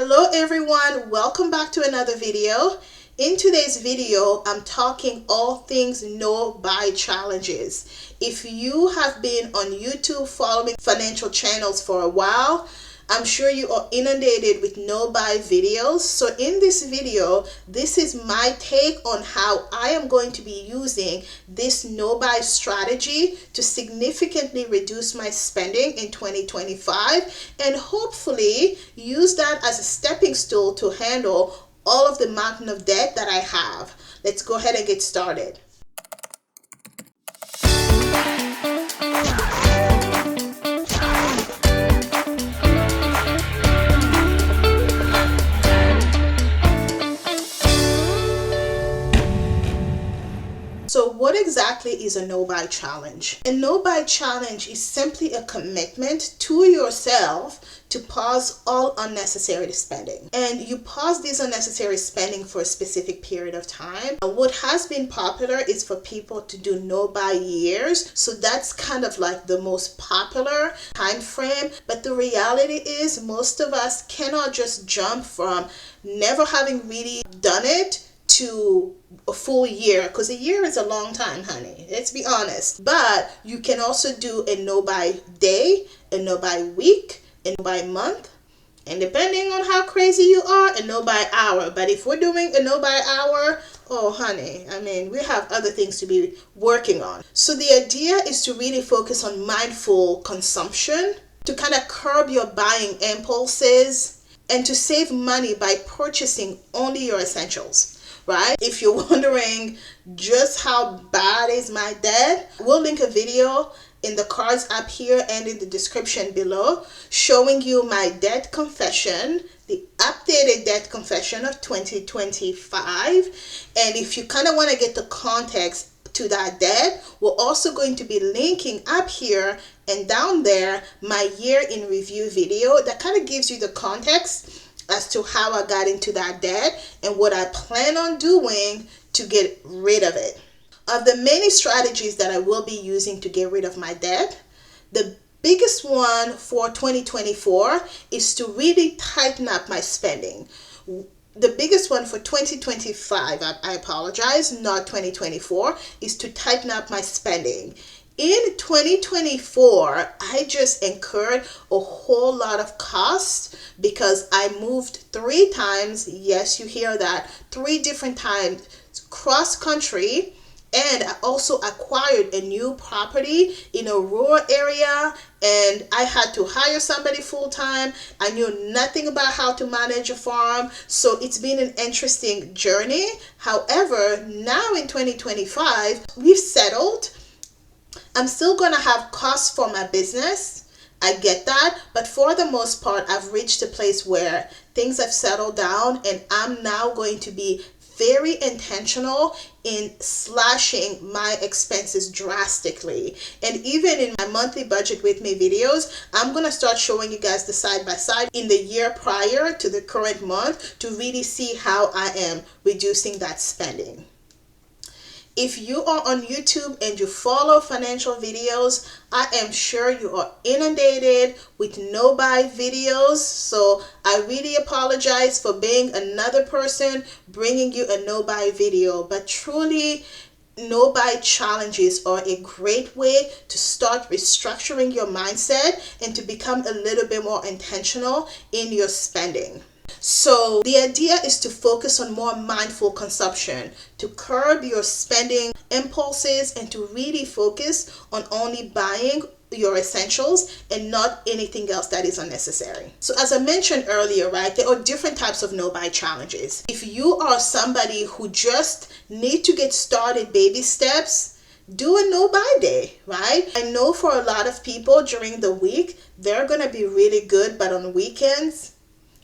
Hello everyone, welcome back to another video. In today's video, I'm talking all things no buy challenges. If you have been on YouTube following financial channels for a while, I'm sure you are inundated with no buy videos. So in this video, this is my take on how I am going to be using this no buy strategy to significantly reduce my spending in 2025 and hopefully use that as a stepping stool to handle all of the mountain of debt that I have. Let's go ahead and get started. So what exactly is a no-buy challenge? A no-buy challenge is simply a commitment to yourself to pause all unnecessary spending. And you pause this unnecessary spending for a specific period of time. What has been popular is for people to do no-buy years. So that's kind of like the most popular time frame. But the reality is most of us cannot just jump from never having really done it to a full year, because a year is a long time, honey. Let's be honest. But you can also do a no buy day, a no buy week, a no buy month, and depending on how crazy you are, a no buy hour. But if we're doing a no buy hour, oh honey, I mean, we have other things to be working on. So the idea is to really focus on mindful consumption, to kind of curb your buying impulses, and to save money by purchasing only your essentials. Right? If you're wondering just how bad is my debt, we'll link a video in the cards up here and in the description below showing you my debt confession, the updated debt confession of 2025. And if you kind of want to get the context to that debt, we're also going to be linking up here and down there my year in review video that kind of gives you the context as to how I got into that debt and what I plan on doing to get rid of it. Of the many strategies that I will be using to get rid of my debt, the biggest one for 2024 is to really tighten up my spending. The biggest one for 2025, I apologize, not 2024, is to tighten up my spending. In 2024, I just incurred a whole lot of costs because I moved 3 times. Yes, you hear that. 3 different times cross country. And I also acquired a new property in a rural area, and I had to hire somebody full time. I knew nothing about how to manage a farm, so it's been an interesting journey. However, now in 2025, we've settled. I'm still going to have costs for my business. I get that. But for the most part, I've reached a place where things have settled down and I'm now going to be very intentional in slashing my expenses drastically. And even in my monthly budget with me videos, I'm going to start showing you guys the side by side in the year prior to the current month to really see how I am reducing that spending. If you are on YouTube and you follow financial videos, I am sure you are inundated with no buy videos. So I really apologize for being another person bringing you a no buy video. But truly, no buy challenges are a great way to start restructuring your mindset and to become a little bit more intentional in your spending. So the idea is to focus on more mindful consumption, to curb your spending impulses, and to really focus on only buying your essentials and not anything else that is unnecessary. So as I mentioned earlier, right, there are different types of no-buy challenges. If you are somebody who just need to get started, baby steps, do a no-buy day, right? I know for a lot of people during the week, they're going to be really good, but on weekends,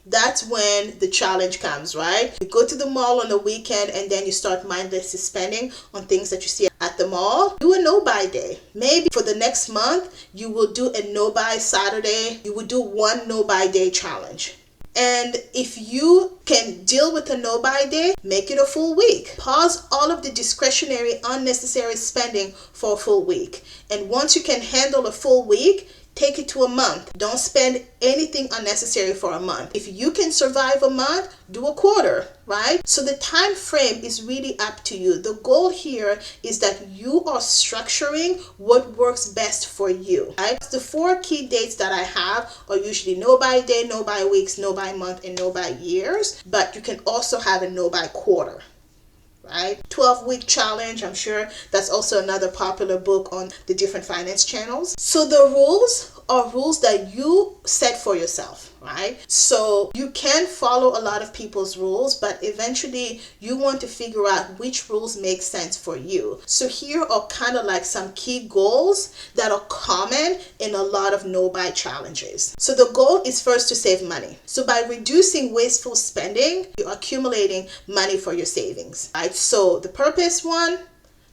that's when the challenge comes, right? You go to the mall on the weekend and then you start mindlessly spending on things that you see at the mall. Do a no-buy day. Maybe for the next month, you will do a no-buy Saturday. You will do one no-buy day challenge. And if you can deal with a no-buy day, make it a full week. Pause all of the discretionary, unnecessary spending for a full week. And once you can handle a full week, take it to a month. Don't spend anything unnecessary for a month. If you can survive a month, do a quarter, right? So the time frame is really up to you. The goal here is that you are structuring what works best for you, right? The 4 key dates that I have are usually no by day, no by weeks, no by month, and no by years, but you can also have a no by quarter. Right? 12-week challenge. I'm sure that's also another popular book on the different finance channels. So the rules are rules that you set for yourself, right? So you can follow a lot of people's rules, but eventually you want to figure out which rules make sense for you. So here are kind of like some key goals that are common in a lot of no-buy challenges. So the goal is first to save money. So by reducing wasteful spending, you're accumulating money for your savings, right? So the purpose, 1,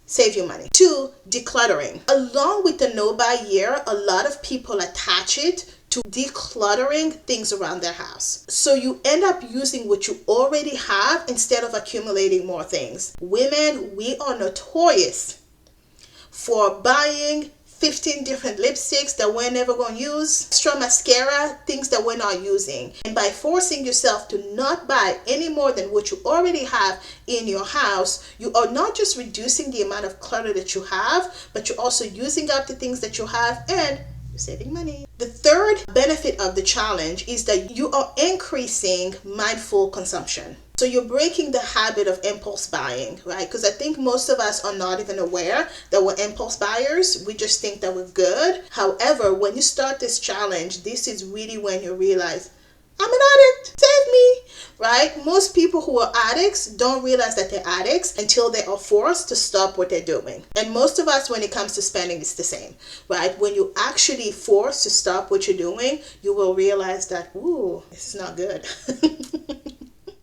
save your money. 2, decluttering. Along with the no-buy year, a lot of people attach it to decluttering things around their house. So you end up using what you already have instead of accumulating more things. Women, we are notorious for buying 15 different lipsticks that we're never going to use, extra mascara, things that we're not using. And by forcing yourself to not buy any more than what you already have in your house, you are not just reducing the amount of clutter that you have, but you're also using up the things that you have and you're saving money. The third benefit of the challenge is that you are increasing mindful consumption. So you're breaking the habit of impulse buying, right? Because I think most of us are not even aware that we're impulse buyers. We just think that we're good. However, when you start this challenge, this is really when you realize, I'm an addict, save me, right? Most people who are addicts don't realize that they're addicts until they are forced to stop what they're doing. And most of us, when it comes to spending, it's the same, right? When you actually force to stop what you're doing, you will realize that, ooh, this is not good.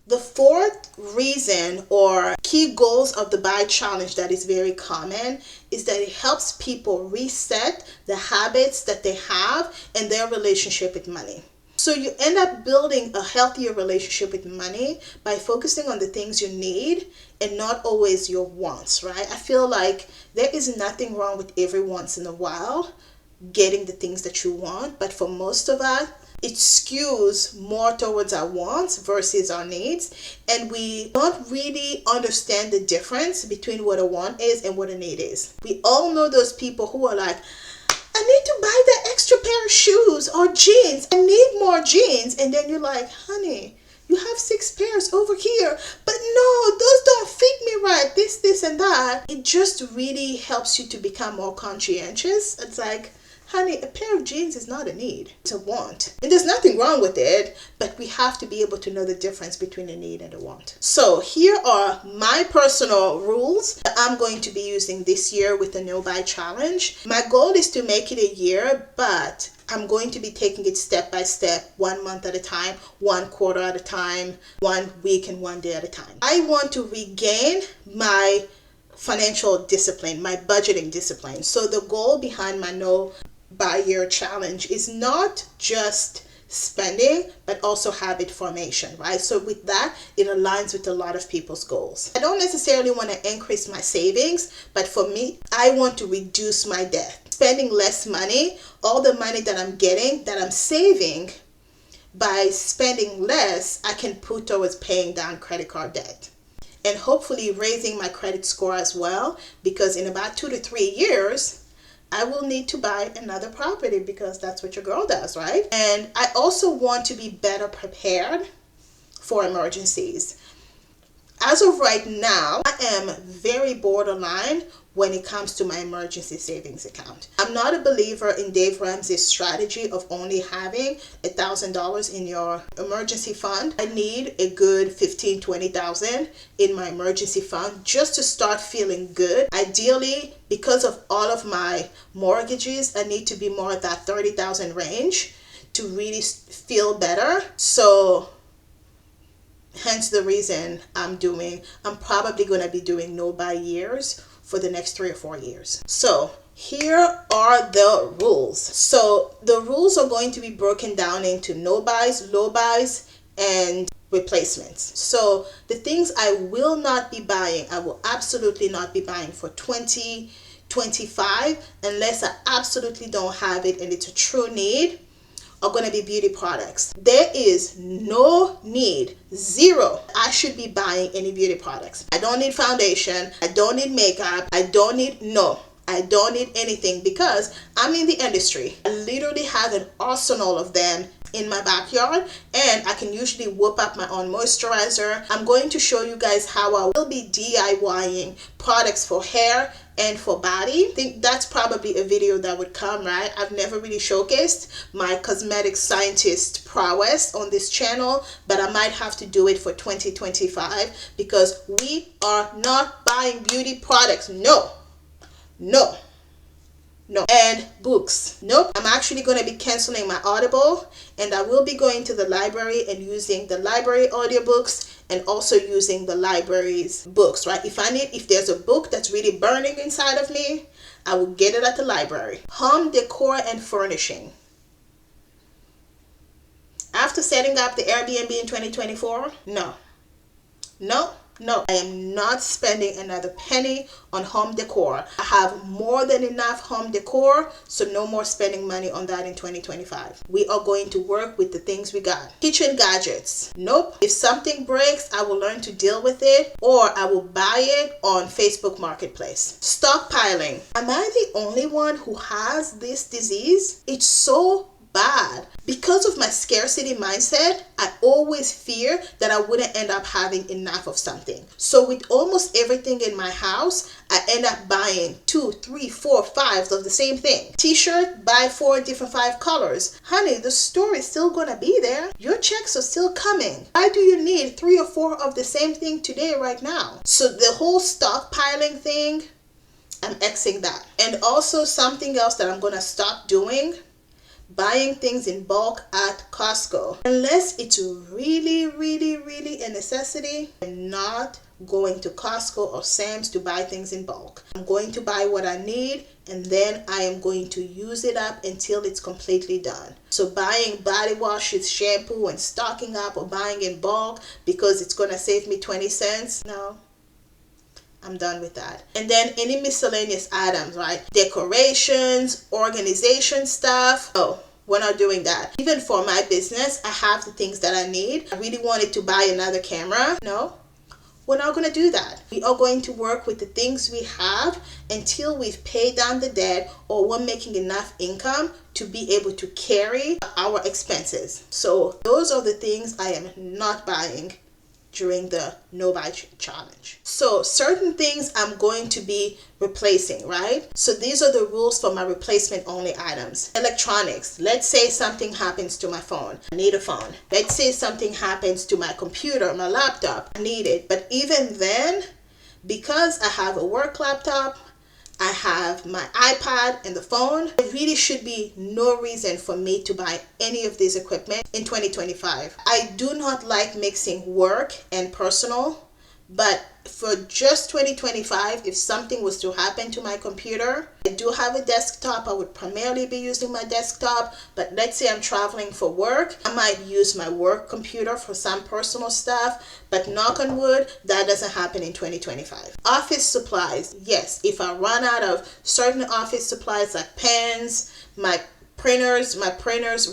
The fourth reason or key goals of the buy challenge that is very common is that it helps people reset the habits that they have and their relationship with money. So you end up building a healthier relationship with money by focusing on the things you need and not always your wants, right? I feel like there is nothing wrong with every once in a while getting the things that you want, but for most of us, it skews more towards our wants versus our needs, and we don't really understand the difference between what a want is and what a need is. We all know those people who are like, I need to buy that extra pair of shoes or jeans. I need more jeans. And then you're like, honey, you have 6 pairs over here, but no, those don't fit me right. This, and that. It just really helps you to become more conscientious. It's like, honey, a pair of jeans is not a need, it's a want. And there's nothing wrong with it, but we have to be able to know the difference between a need and a want. So here are my personal rules that I'm going to be using this year with the No Buy Challenge. My goal is to make it a year, but I'm going to be taking it step by step, 1 month at a time, 1 quarter at a time, 1 week and 1 day at a time. I want to regain my financial discipline, my budgeting discipline. So the goal behind my No Buy Year Challenge is not just spending, but also habit formation, right? So with that, it aligns with a lot of people's goals. I don't necessarily want to increase my savings, but for me, I want to reduce my debt. Spending less money, all the money that I'm getting, that I'm saving, by spending less, I can put towards paying down credit card debt. And hopefully raising my credit score as well, because in about 2 to 3 years, I will need to buy another property because that's what your girl does, right? And I also want to be better prepared for emergencies. As of right now, I am very borderline when it comes to my emergency savings account. I'm not a believer in Dave Ramsey's strategy of only having $1,000 in your emergency fund. I need a good $15,000, $20,000 in my emergency fund just to start feeling good. Ideally, because of all of my mortgages, I need to be more at that $30,000 range to really feel better. So hence the reason I'm probably going to be doing No Buy years for the next 3 or 4 years. So here are the rules. So the rules are going to be broken down into no buys, low buys, and replacements. So the things I will not be buying, I will absolutely not be buying for 2020, 2025, unless I absolutely don't have it and it's a true need, are going to be beauty products. There is no need, zero. I should be buying any beauty products. I don't need foundation. I don't need makeup. I don't need anything because I'm in the industry. I literally have an arsenal of them in my backyard, and I can usually whip up my own moisturizer. I'm going to show you guys how I will be DIYing products for hair and for body. I think that's probably a video that would come, right? I've never really showcased my cosmetic scientist prowess on this channel, but I might have to do it for 2025 because we are not buying beauty products. No. And books, nope. I'm actually going to be canceling my Audible, and I will be going to the library and using the library audiobooks and also using the library's books, right? If there's a book that's really burning inside of me, I will get it at the library. Home decor and furnishing. After setting up the Airbnb in 2024, no, I am not spending another penny on home decor. I have more than enough home decor, so no more spending money on that in 2025. We are going to work with the things we got. Kitchen gadgets, nope. If something breaks, I will learn to deal with it, or I will buy it on Facebook Marketplace. Stockpiling. Am I the only one who has this disease? It's so bad. Because of my scarcity mindset, I always fear that I wouldn't end up having enough of something. So with almost everything in my house, I end up buying 2, 3, 4, 5 of the same thing. T-shirt, buy 4 different 5 colors. Honey, the store is still gonna be there. Your checks are still coming. Why do you need 3 or 4 of the same thing today right now? So the whole stockpiling thing, I'm Xing that. And also something else that I'm gonna stop doing, buying things in bulk at Costco. Unless it's really a necessity, I'm not going to Costco or Sam's to buy things in bulk. I'm going to buy what I need, and then I am going to use it up until it's completely done. So buying body washes, shampoo, and stocking up or buying in bulk because it's going to save me 20 cents, no. I'm done with that. And then any miscellaneous items, right? Decorations, organization stuff. Oh, we're not doing that. Even for my business, I have the things that I need. I really wanted to buy another camera. No, we're not going to do that. We are going to work with the things we have until we've paid down the debt or we're making enough income to be able to carry our expenses. So those are the things I am not buying during the no buy challenge. So certain things I'm going to be replacing, right? So these are the rules for my replacement only items. Electronics. Let's say something happens to my phone. I need a phone. Let's say something happens to my computer, my laptop. I need it. But even then, because I have a work laptop, I have my iPad and the phone, there really should be no reason for me to buy any of this equipment in 2025. I do not like mixing work and personal, but for just 2025, if something was to happen to my computer, I do have a desktop. I would primarily be using my desktop, but let's say I'm traveling for work, I might use my work computer for some personal stuff, but knock on wood, that doesn't happen in 2025. Office supplies. Yes, if I run out of certain office supplies like pens, my printers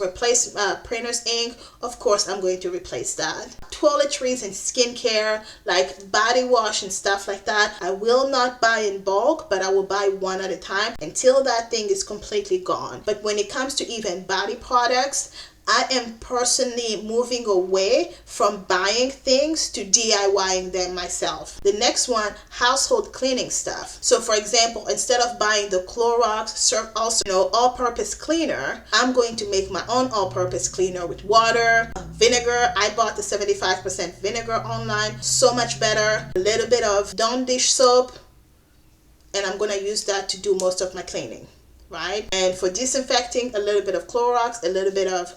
replace printers ink, of course I'm going to replace that. Toiletries and skincare like body wash and stuff like that, I will not buy in bulk, but I will buy one at a time until that thing is completely gone. But when it comes to even body products, I am personally moving away from buying things to DIYing them myself. The next one, household cleaning stuff. So for example, instead of buying the Clorox all-purpose cleaner, I'm going to make my own all-purpose cleaner with water, vinegar. I bought the 75% vinegar online, so much better. A little bit of Dawn dish soap, and I'm going to use that to do most of my cleaning. Right? And for disinfecting, a little bit of Clorox, a little bit of,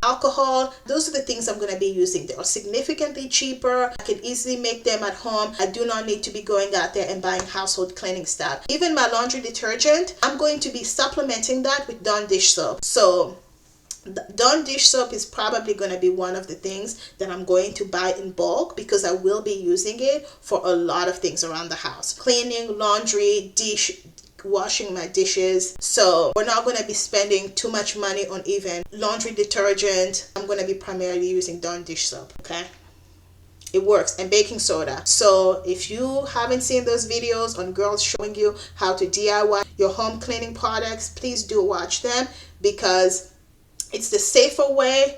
alcohol. Those are the things I'm going to be using. They are significantly cheaper. I can easily make them at home. I do not need to be going out there and buying household cleaning stuff. Even my laundry detergent, I'm going to be supplementing that with Dawn dish soap. So Dawn dish soap is probably going to be one of the things that I'm going to buy in bulk because I will be using it for a lot of things around the house. Cleaning, laundry, washing my dishes. So we're not going to be spending too much money on even laundry detergent. I'm going to be primarily using Dawn dish soap, okay? It works, and baking soda. So if you haven't seen those videos on girls showing you how to DIY your home cleaning products, please do watch them, because it's the safer way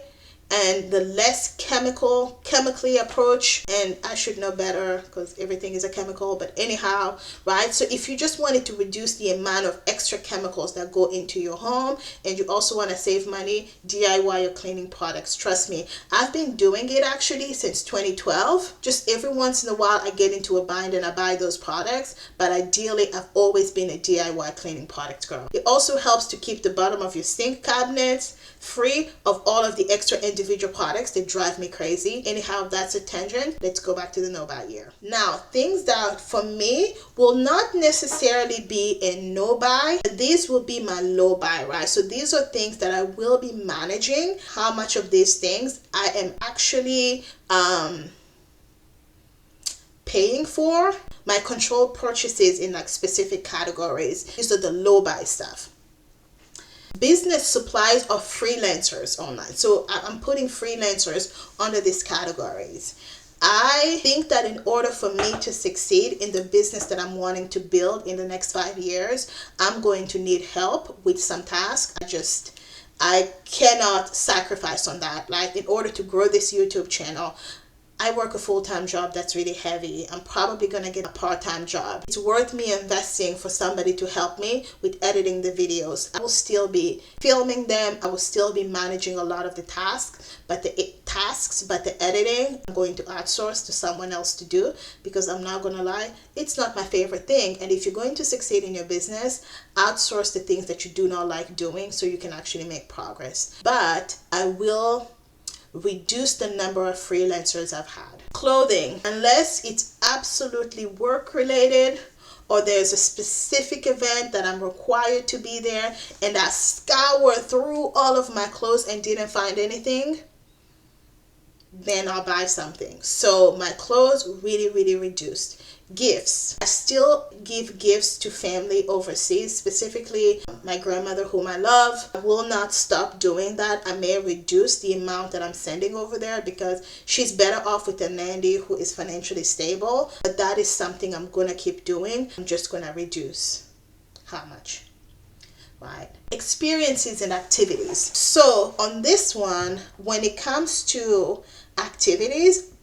and the less chemically approach. And I should know better because everything is a chemical, but anyhow, right? So if you just wanted to reduce the amount of extra chemicals that go into your home, and you also want to save money, DIY your cleaning products. Trust me, I've been doing it actually since 2012. Just every once in a while I get into a bind and I buy those products, but ideally I've always been a DIY cleaning product girl. It also helps to keep the bottom of your sink cabinets free of all of the extra individual products that drive me crazy. Anyhow, that's a tangent. Let's go back to the no-buy year. Now, things that for me will not necessarily be a no-buy. These will be my low-buy, right? So these are things that I will be managing how much of these things I am actually paying for. My controlled purchases in like specific categories. These are the low-buy stuff. Business supplies of freelancers online. So I'm putting freelancers under these categories. I think that in order for me to succeed in the business that I'm wanting to build in the next 5 years, I'm going to need help with some tasks. I cannot sacrifice on that. Like, in order to grow this YouTube channel, I work a full-time job that's really heavy. I'm probably going to get a part-time job. It's worth me investing for somebody to help me with editing the videos. I will still be filming them. I will still be managing a lot of the tasks, but the editing, I'm going to outsource to someone else to do, because I'm not going to lie, it's not my favorite thing. And if you're going to succeed in your business, outsource the things that you do not like doing so you can actually make progress. But I will reduce the number of freelancers I've had. Clothing, unless it's absolutely work related or there's a specific event that I'm required to be there and I scoured through all of my clothes and didn't find anything, then I'll buy something. So my clothes really reduced. Gifts, I still give gifts to family overseas, specifically my grandmother, whom I love. I will not stop doing that. I may reduce the amount that I'm sending over there because she's better off with a nanny who is financially stable, but that is something I'm gonna keep doing. I'm just gonna reduce how much, right? Experiences and activities. So on this one, when it comes to activities,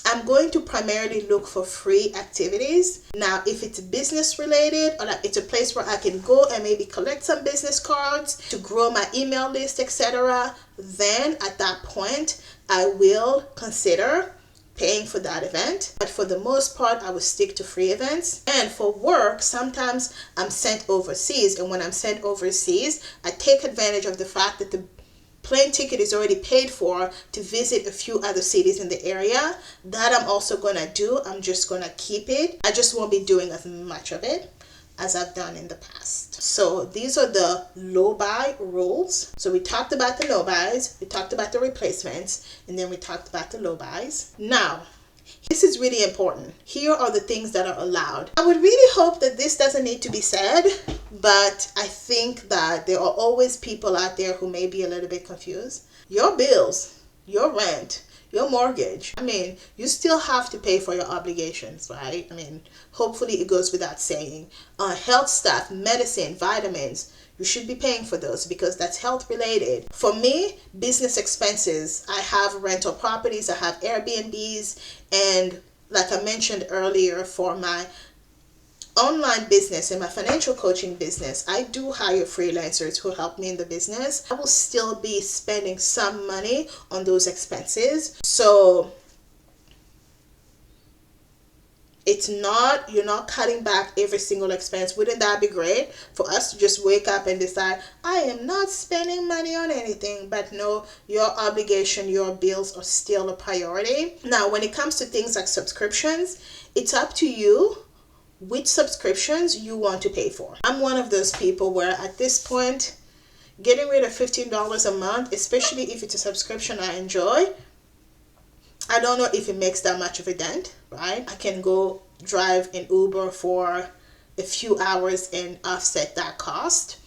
I'm going to primarily look for free activities. Now, if it's business related, or like it's a place where I can go and maybe collect some business cards to grow my email list, etc., then at that point, I will consider paying for that event. But for the most part, I will stick to free events. And for work, sometimes I'm sent overseas. And when I'm sent overseas, I take advantage of the fact that the plane ticket is already paid for to visit a few other cities in the area. That I'm also gonna do. I'm just gonna keep it. I just won't be doing as much of it as I've done in the past. So these are the low buy rules. So we talked about the no buys, we talked about the replacements, and then we talked about the low buys. Now, this is really important. Here are the things that are allowed. I would really hope that this doesn't need to be said, but I think that there are always people out there who may be a little bit confused. Your bills, your rent, your mortgage, I mean, you still have to pay for your obligations, right? I mean, hopefully it goes without saying. Health stuff, medicine, vitamins, you should be paying for those because that's health related. For me, business expenses, I have rental properties, I have Airbnbs, and like I mentioned earlier, for my online business and my financial coaching business, I do hire freelancers who help me in the business. I will still be spending some money on those expenses. So it's not, you're not cutting back every single expense. Wouldn't that be great for us to just wake up and decide, I am not spending money on anything? But no, your obligation, your bills are still a priority. Now, when it comes to things like subscriptions, it's up to you which subscriptions you want to pay for. I'm one of those people where at this point, getting rid of $15 a month, especially if it's a subscription I enjoy, I don't know if it makes that much of a dent, right? I can go drive in Uber for a few hours and offset that cost.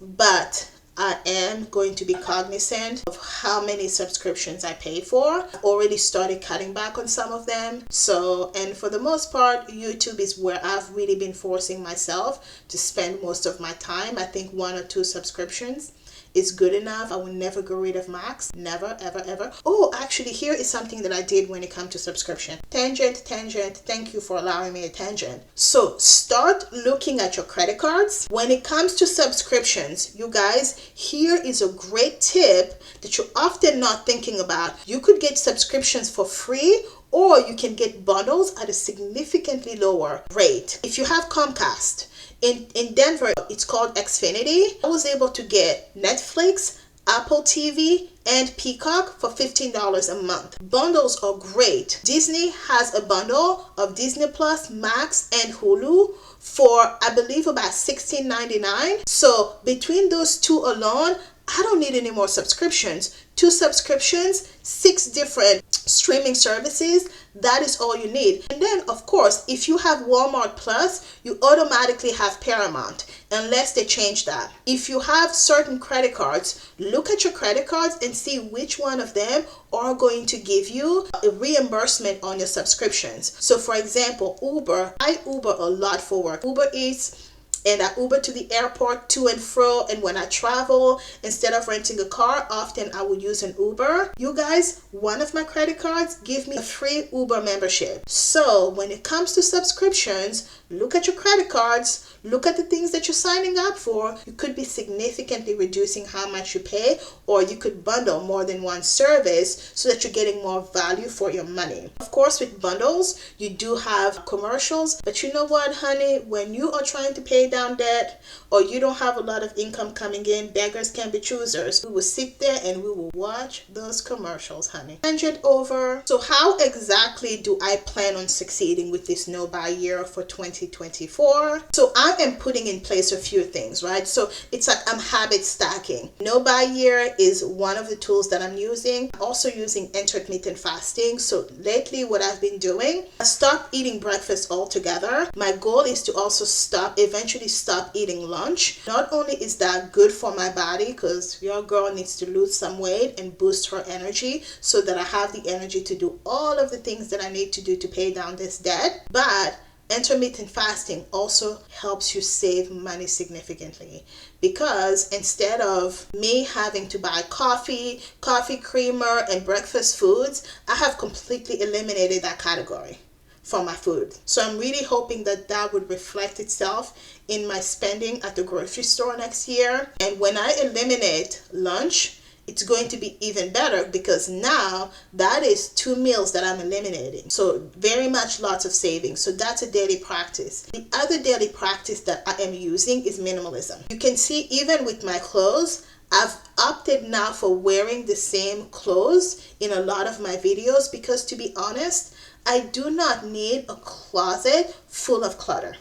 But I am going to be cognizant of how many subscriptions I pay for. I've already started cutting back on some of them. So, and for the most part, YouTube is where I've really been forcing myself to spend most of my time. I think 1 or 2 subscriptions is good enough. I will never go rid of Max. Never, ever, ever. Oh, actually, here is something that I did when it comes to subscription. Tangent. Thank you for allowing me a tangent. So start looking at your credit cards. When it comes to subscriptions, you guys, here is a great tip that you're often not thinking about. You could get subscriptions for free, or you can get bundles at a significantly lower rate. If you have Comcast, in Denver, it's called Xfinity. I was able to get Netflix, Apple TV, and Peacock for $15 a month. Bundles are great. Disney has a bundle of Disney Plus, Max, and Hulu for, I believe, about $16.99. So between those 2 alone, I don't need any more subscriptions. 2 subscriptions, 6 different streaming services, that is all you need. And then, of course, if you have Walmart Plus, you automatically have Paramount, unless they change that. If you have certain credit cards, look at your credit cards and see which one of them are going to give you a reimbursement on your subscriptions. So for example, Uber, I Uber a lot for work. Uber Eats, and I Uber to the airport to and fro, and when I travel, instead of renting a car, often I will use an Uber. You guys, one of my credit cards give me a free Uber membership. So when it comes to subscriptions, look at your credit cards, look at the things that you're signing up for. You could be significantly reducing how much you pay, or you could bundle more than one service so that you're getting more value for your money. Of course, with bundles, you do have commercials, but you know what, honey, when you are trying to pay down debt, or you don't have a lot of income coming in, beggars can be choosers. We will sit there and we will watch those commercials, honey. Tangent over. So how exactly do I plan on succeeding with this no buy year for 2024? So I am putting in place a few things, right? So it's like I'm habit stacking. No buy year is one of the tools that I'm using. I'm also using intermittent fasting. So lately what I've been doing, I stopped eating breakfast altogether. My goal is to also eventually stop eating lunch. Not only is that good for my body, because your girl needs to lose some weight and boost her energy so that I have the energy to do all of the things that I need to do to pay down this debt, but intermittent fasting also helps you save money significantly, because instead of me having to buy coffee creamer, and breakfast foods, I have completely eliminated that category for my food. So I'm really hoping that that would reflect itself in my spending at the grocery store next year. And when I eliminate lunch, it's going to be even better, because now that is 2 meals that I'm eliminating. So very much lots of savings. So that's a daily practice. The other daily practice that I am using is minimalism. You can see even with my clothes, I've opted now for wearing the same clothes in a lot of my videos, because to be honest, I do not need a closet full of clutter.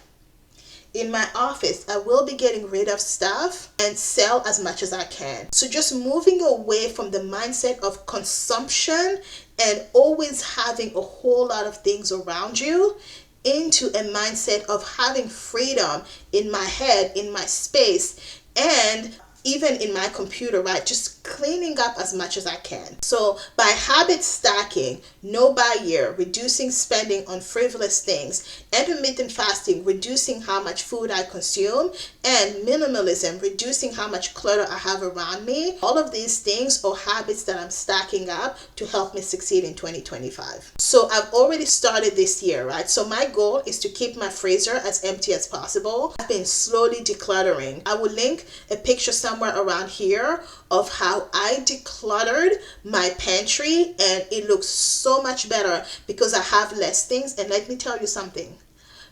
In my office, I will be getting rid of stuff and sell as much as I can. So just moving away from the mindset of consumption and always having a whole lot of things around you, into a mindset of having freedom in my head, in my space, and even in my computer, right? Just cleaning up as much as I can. So by habit stacking, no buy year, reducing spending on frivolous things, intermittent fasting, reducing how much food I consume, and minimalism, reducing how much clutter I have around me, all of these things are habits that I'm stacking up to help me succeed in 2025. So I've already started this year, right? So my goal is to keep my freezer as empty as possible. I've been slowly decluttering. I will link a picture somewhere around here of how I decluttered my pantry, and it looks so much better because I have less things. And let me tell you something,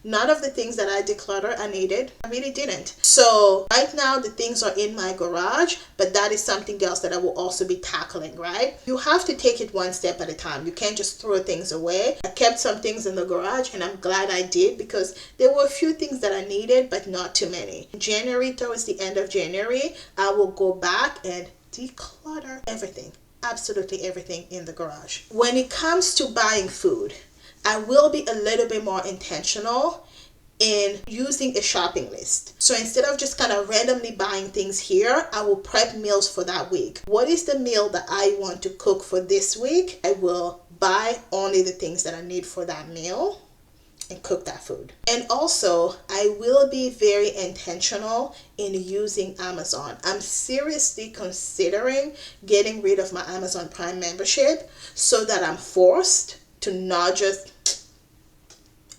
none of the things that I decluttered I needed. I really didn't. So right now the things are in my garage, but that is something else that I will also be tackling, right? You have to take it one step at a time. You can't just throw things away. I kept some things in the garage, and I'm glad I did, because there were a few things that I needed, but not too many. In January, towards the end of January, I will go back and declutter everything, absolutely everything in the garage. When it comes to buying food, I will be a little bit more intentional in using a shopping list. So instead of just kind of randomly buying things here, I will prep meals for that week. What is the meal that I want to cook for this week? I will buy only the things that I need for that meal and cook that food. And also, I will be very intentional in using Amazon. I'm seriously considering getting rid of my Amazon Prime membership so that I'm forced to not just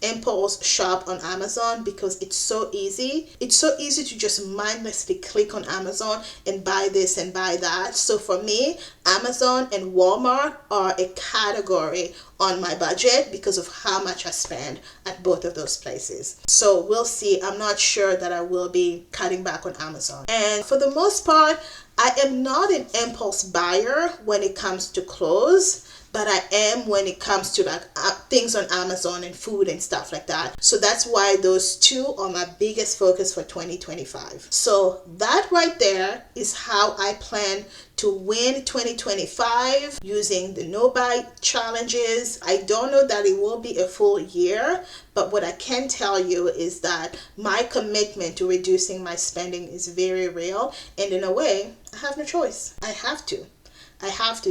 impulse shop on Amazon, because it's so easy. It's so easy to just mindlessly click on Amazon and buy this and buy that. So for me, Amazon and Walmart are a category on my budget because of how much I spend at both of those places. So we'll see. I'm not sure that I will be cutting back on Amazon. And for the most part, I am not an impulse buyer when it comes to clothes, but I am when it comes to like things on Amazon and food and stuff like that. So that's why those two are my biggest focus for 2025. So that right there is how I plan to win 2025 using the no buy challenges. I don't know that it will be a full year, but what I can tell you is that my commitment to reducing my spending is very real. And in a way, I have no choice. I have to.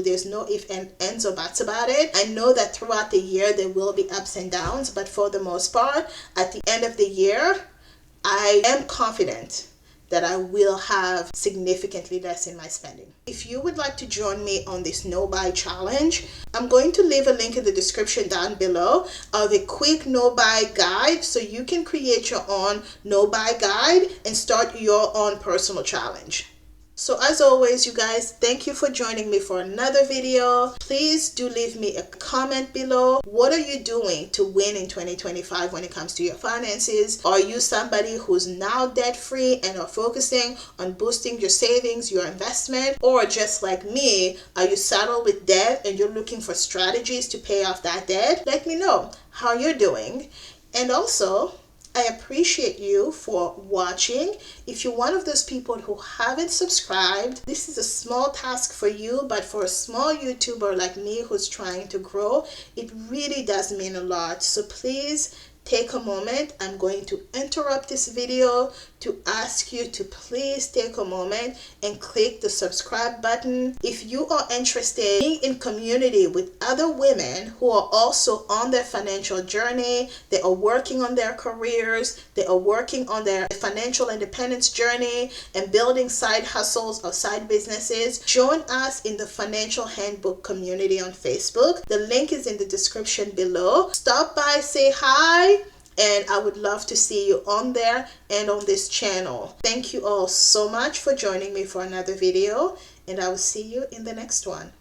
There's no if and ends or buts about it. I know that throughout the year there will be ups and downs, but for the most part, at the end of the year, I am confident that I will have significantly less in my spending. If you would like to join me on this no buy challenge, I'm going to leave a link in the description down below of a quick no buy guide so you can create your own no buy guide and start your own personal challenge. So as always, you guys, thank you for joining me for another video. Please do leave me a comment below. What are you doing to win in 2025 when it comes to your finances? Are you somebody who's now debt free and are focusing on boosting your savings, your investment? Or just like me, are you saddled with debt and you're looking for strategies to pay off that debt? Let me know how you're doing. And also, I appreciate you for watching. If you're one of those people who haven't subscribed, this is a small task for you, but for a small YouTuber like me who's trying to grow, it really does mean a lot. So please take a moment. I'm going to interrupt this video to ask you to please take a moment and click the subscribe button. If you are interested in being in community with other women who are also on their financial journey, they are working on their careers, they are working on their financial independence journey and building side hustles or side businesses, join us in the Financial Handbook community on Facebook. The link is in the description below. Stop by, say hi, and I would love to see you on there and on this channel. Thank you all so much for joining me for another video, and I will see you in the next one.